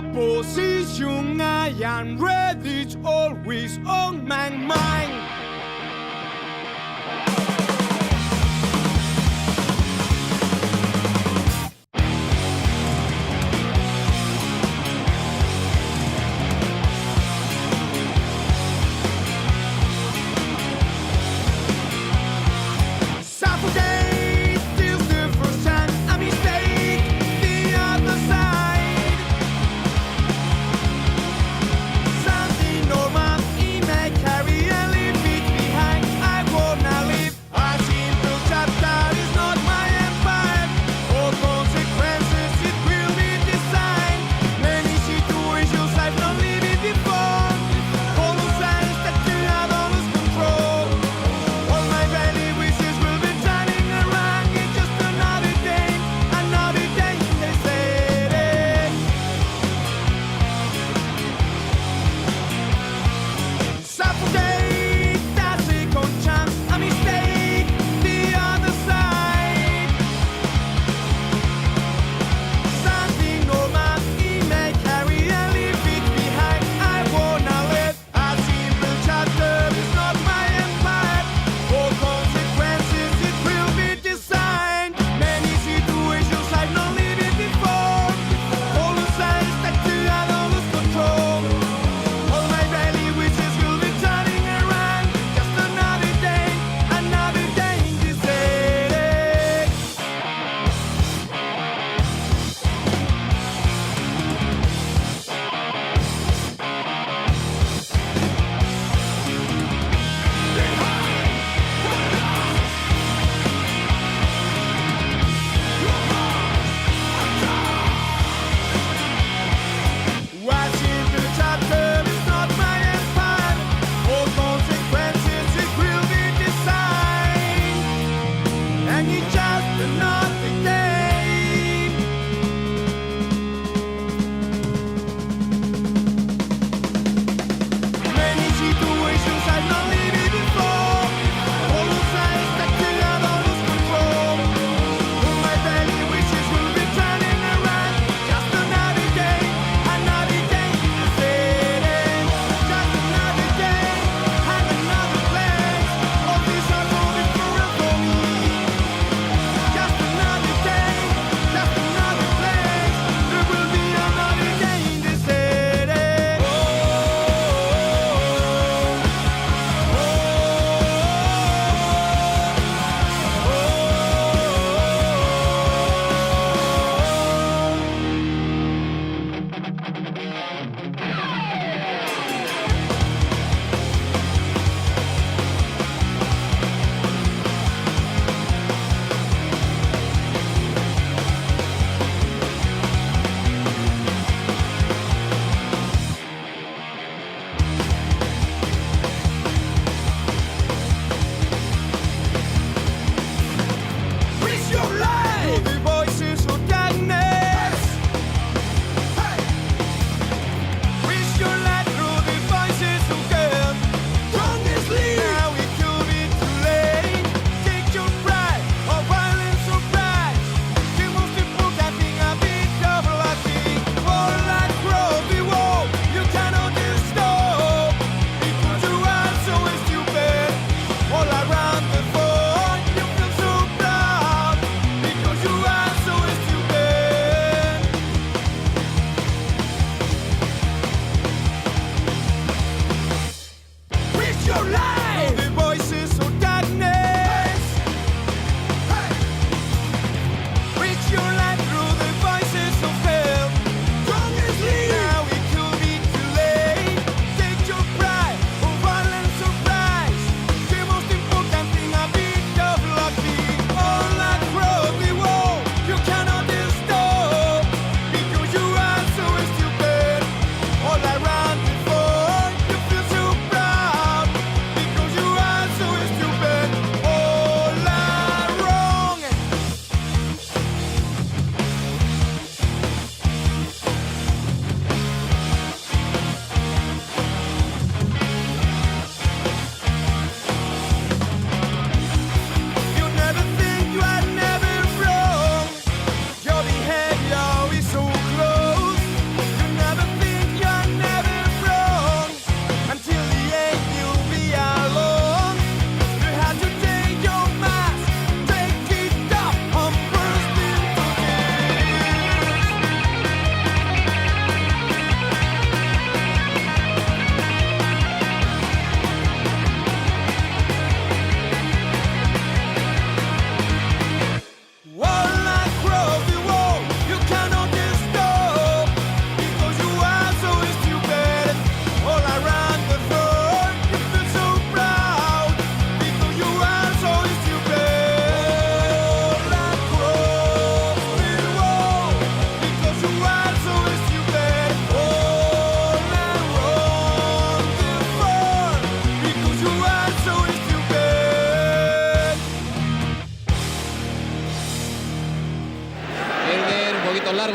position, I am ready, it's always on my mind. Suffocate till the first time I mistake the other side. Something normal in my career, leave me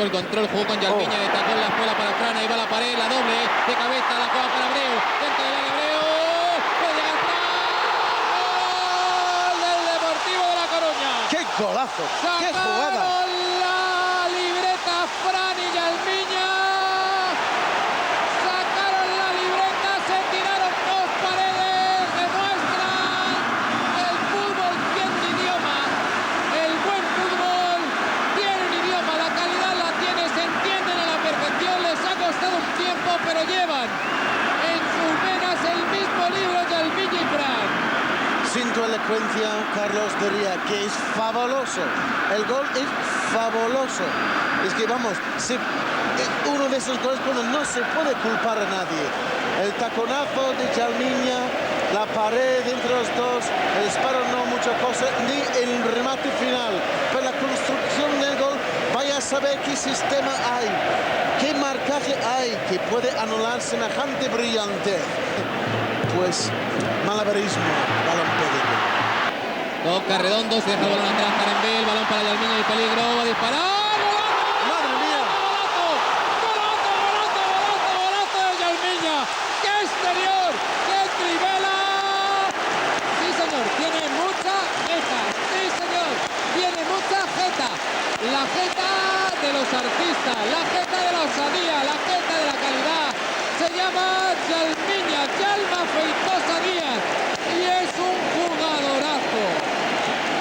tuvo el control, jugó con Yalmiña, de tacón la escuela para Fran, ahí va la pared, la doble, de cabeza, la juega para Abreu, dentro del área Abreu, puede llegar Fran, ¡gol del Deportivo de La Coruña! ¡Qué golazo! ¡Qué jugada! Sacaron la libreta Fran y Yalmiña, sacaron la libreta, se tiraron dos paredes, demuestran que el fútbol tiene un idioma, el buen fútbol tiene un idioma, la calidad la tiene, se entienden a la perfección, les ha costado un tiempo, pero llevan en sus venas el mismo libro Yalmiña y Fran. Sin tu elocuencia, Carlos, diría que es fabuloso. El gol es fabuloso. Es que vamos, uno de esos goles cuando no se puede culpar a nadie. El taconazo de Yalmiña, la pared entre los dos, el disparo no mucha cosa, ni el remate final. Pero la construcción del gol, vaya a saber qué sistema hay, qué marcaje hay que puede anular semejante brillante. Pues malabarismo, balón pédico. Toca Redondo, se deja el balón atrás, Carembel, balón para Yalmiña y peligro, va a disparar. ¡Madre mía! ¡Golazo de Yalmiña! ¡Qué exterior! ¡Qué trivela! Sí, señor, tiene mucha jeta. Sí, señor, tiene mucha jeta. La jeta de los artistas, la jeta de la osadía, la jeta de la calidad. Se llama Yalmiña, Yalma Feitosa Díaz, y es un jugadorazo.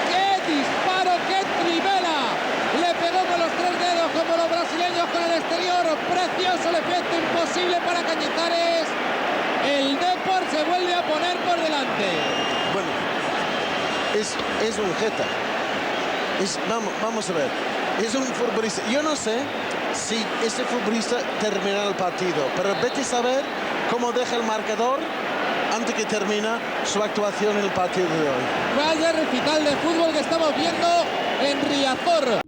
¡Qué disparo, qué trivela! Le pegó con los tres dedos como los brasileños con el exterior. Precioso el efecto, imposible para Cañizares. El Depor se vuelve a poner por delante. Bueno, es un jeta. Vamos a ver. Es un futbolista. Yo no sé si ese futbolista termina el partido, pero vete a saber cómo deja el marcador antes que termina su actuación en el partido de hoy. Vaya recital de fútbol que estamos viendo en Riazor.